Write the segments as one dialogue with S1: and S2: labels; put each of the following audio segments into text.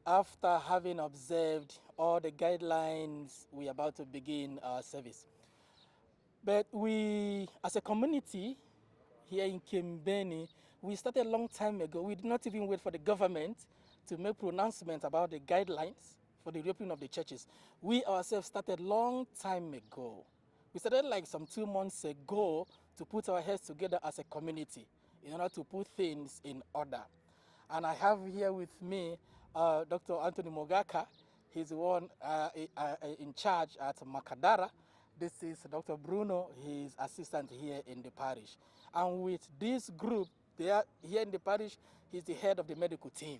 S1: after having observed all the guidelines, we are about to begin our service. But we, as a community here in Kiembeni, we started a long time ago. We did not even wait for the government to make pronouncements about the guidelines for the reopening of the churches. We ourselves started a long time ago. We started like some 2 months ago to put our heads together as a community in order to put things in order. And I have here with me Dr. Anthony Mogaka. He's the one in charge at Makadara. This is Dr. Bruno, his assistant here in the parish. And with this group, they are here in the parish, he's the head of the medical team.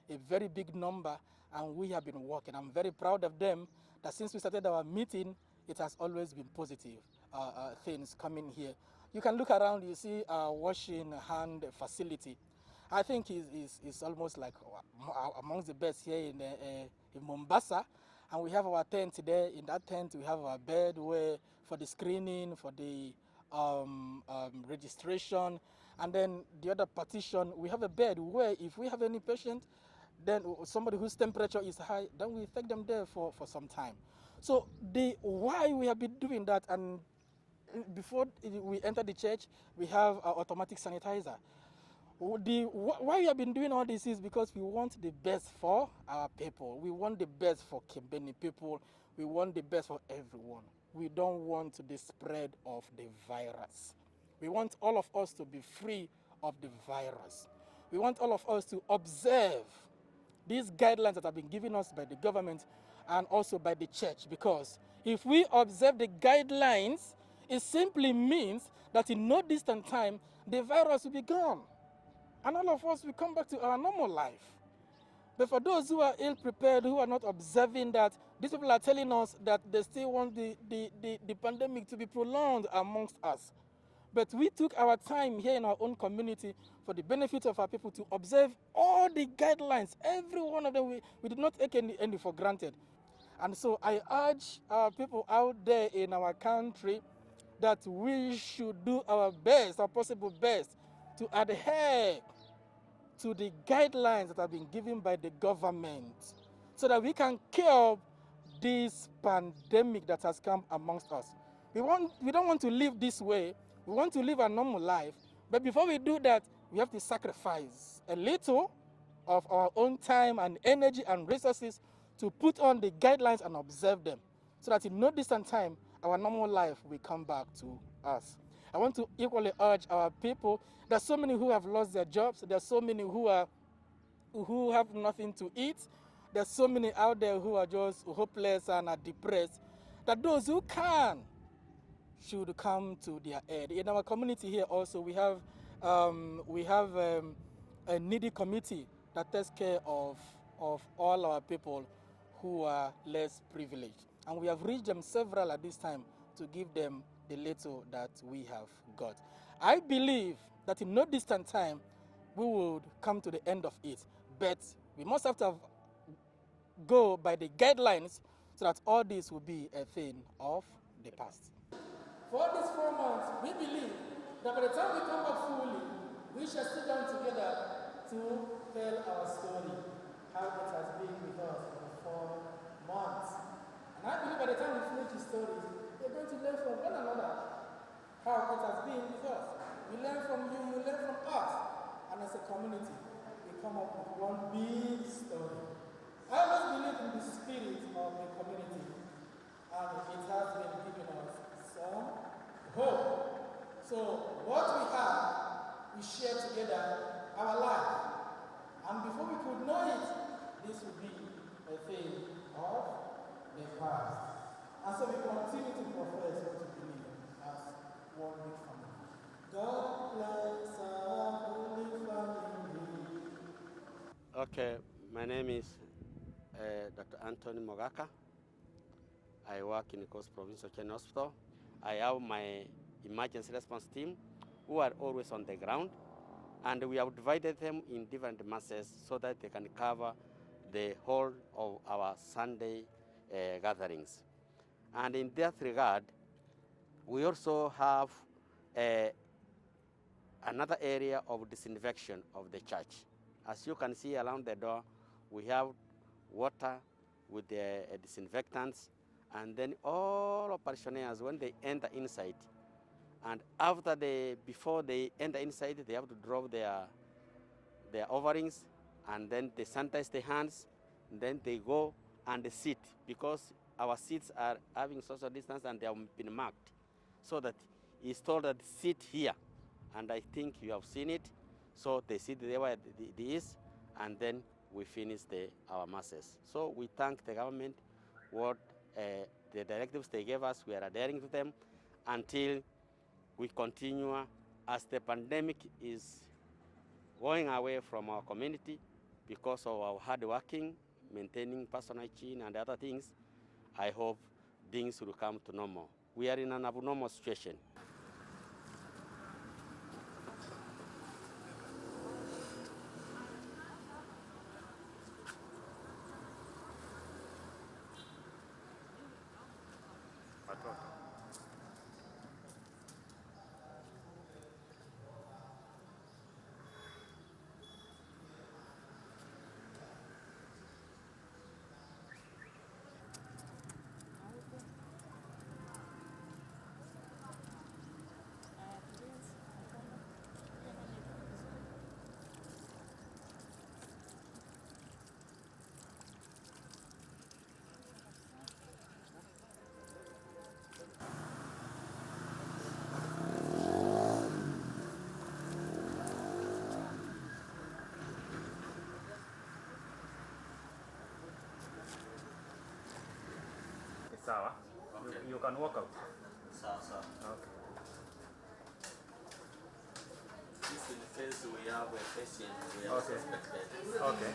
S1: A very big number, and we have been working. I'm very proud of them that since we started our meeting, it has always been positive things coming here. You can look around, you see our washing hand facility. I think it's almost like amongst the best here in Mombasa. And we have our tent there. In that tent, we have our bed where for the screening, for the registration. And then the other partition, we have a bed where if we have any patient, then somebody whose temperature is high, then we take them there for some time. So why we have been doing that, and before we enter the church, we have our automatic sanitizer. Why we have been doing all this is because we want the best for our people. We want the best for Kiembeni people. We want the best for everyone. We don't want the spread of the virus. We want all of us to be free of the virus. We want all of us to observe these guidelines that have been given us by the government and also by the church, because if we observe the guidelines, it simply means that in no distant time, the virus will be gone. And all of us will come back to our normal life. But for those who are ill-prepared, who are not observing that, these people are telling us that they still want the pandemic to be prolonged amongst us. But we took our time here in our own community for the benefit of our people to observe all the guidelines. Every one of them, we did not take any for granted. And so I urge our people out there in our country that we should do our best, our possible best, to adhere to the guidelines that have been given by the government so that we can curb this pandemic that has come amongst us. We don't want to live this way. We want to live a normal life. But before we do that, we have to sacrifice a little of our own time and energy and resources to put on the guidelines and observe them so that in no distant time, our normal life will come back to us. I want to equally urge our people. There's so many who have lost their jobs. There's so many who have nothing to eat. There's so many out there who are just hopeless and are depressed. That those who can should come to their aid. In our community here also, we have a needy committee that takes care of all our people who are less privileged. And we have reached them several at this time to give them the little that we have got. I believe that in no distant time, we would come to the end of it. But we must have to go by the guidelines so that all this will be a thing of the past. For these 4 months, we believe that by the time we come back fully, we shall sit down together to tell our story, how it has been with us for the 4 months. And I believe by the time we finish the stories, we're going to learn from one another how it has been with us. We learn from you, you learn from us. And as a community, we come up with one big story. I always believe in the spirit of the community, and it has been giving us some hope. So what we have, we share together our life. And before we could know it, this would be a thing of the past. And so we continue to profess what we believe as one big family. God bless our holy family.
S2: Okay, my name is Dr. Anthony Mogaka. I work in the Coast Provincial Children's Hospital. I have my emergency response team who are always on the ground, and we have divided them in different masses so that they can cover the whole of our Sunday gatherings. And in that regard, we also have another area of disinfection of the church. As you can see around the door, we have water with the disinfectants, and then all of parishioners, when they enter inside, and before they enter inside, they have to drop their offerings, and then they sanitize their hands, and then they go and they sit, because our seats are having social distance and they have been marked, so that it's told that sit here, and I think you have seen it. So they sit there where it is, and then we finish our masses. So we thank the government, what the directives they gave us, we are adhering to them until we continue, as the pandemic is going away from our community because of our hard working, maintaining personal hygiene and other things. I hope things will come to normal. We are in an abnormal situation.
S3: Sawa. Okay. You can walk out.
S2: Sawa.
S3: Okay.
S2: This is the phase we have a patient, we have suspected.
S3: Okay.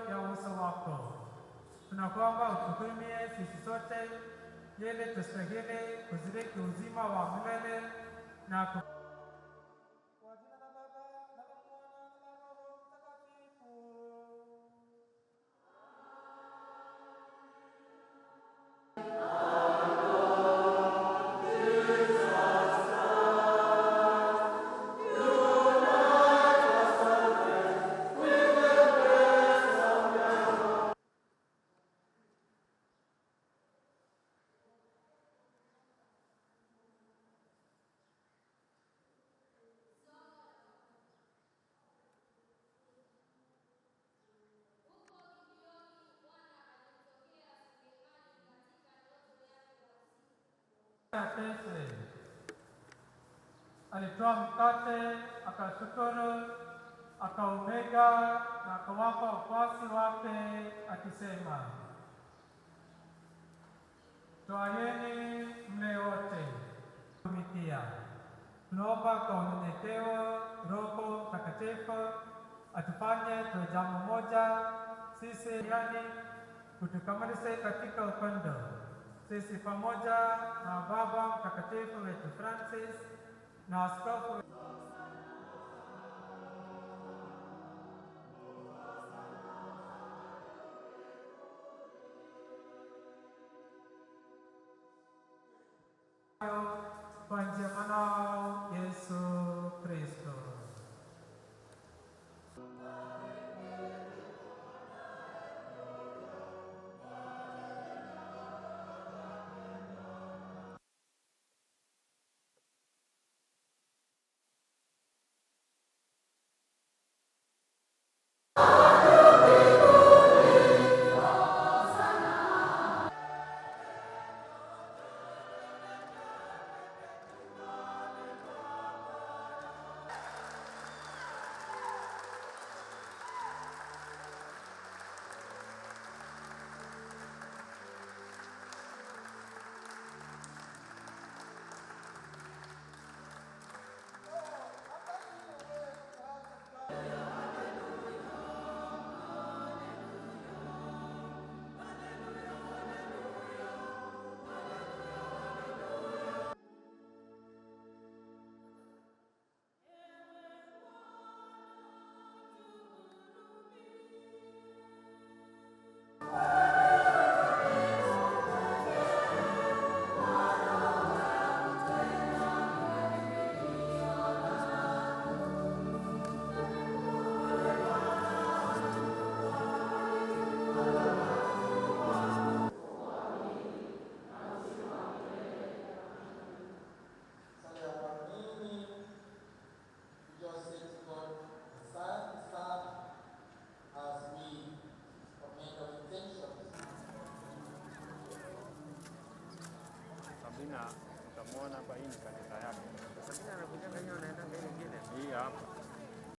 S4: Ya uso wako tunakuomba utuhurumie sisi sote ili tustahili kuziriki uzima wa milele na kwa jina la Baba na la Mwana na la Roho Mtakatifu. Alitoa mkate, akashukuru, akaumega na akawapa wafuasi wake akisema, twaeni mle wote, tumikia. Tunaomba kwa unyenyekevu Roho Mtakatifu atufanye tuwe jambo moja sisi yani kutukamilishe katika upendo. Sisi pamoja na Baba Mtakatifu wetu Francis na askofu kwa njia ya mwanao Yesu Kristo.
S3: Sabina utamuona kwa hii kanisa yake.
S5: Sabina anakuja hiyo anaenda mbele nyingine.
S3: Hii hapa.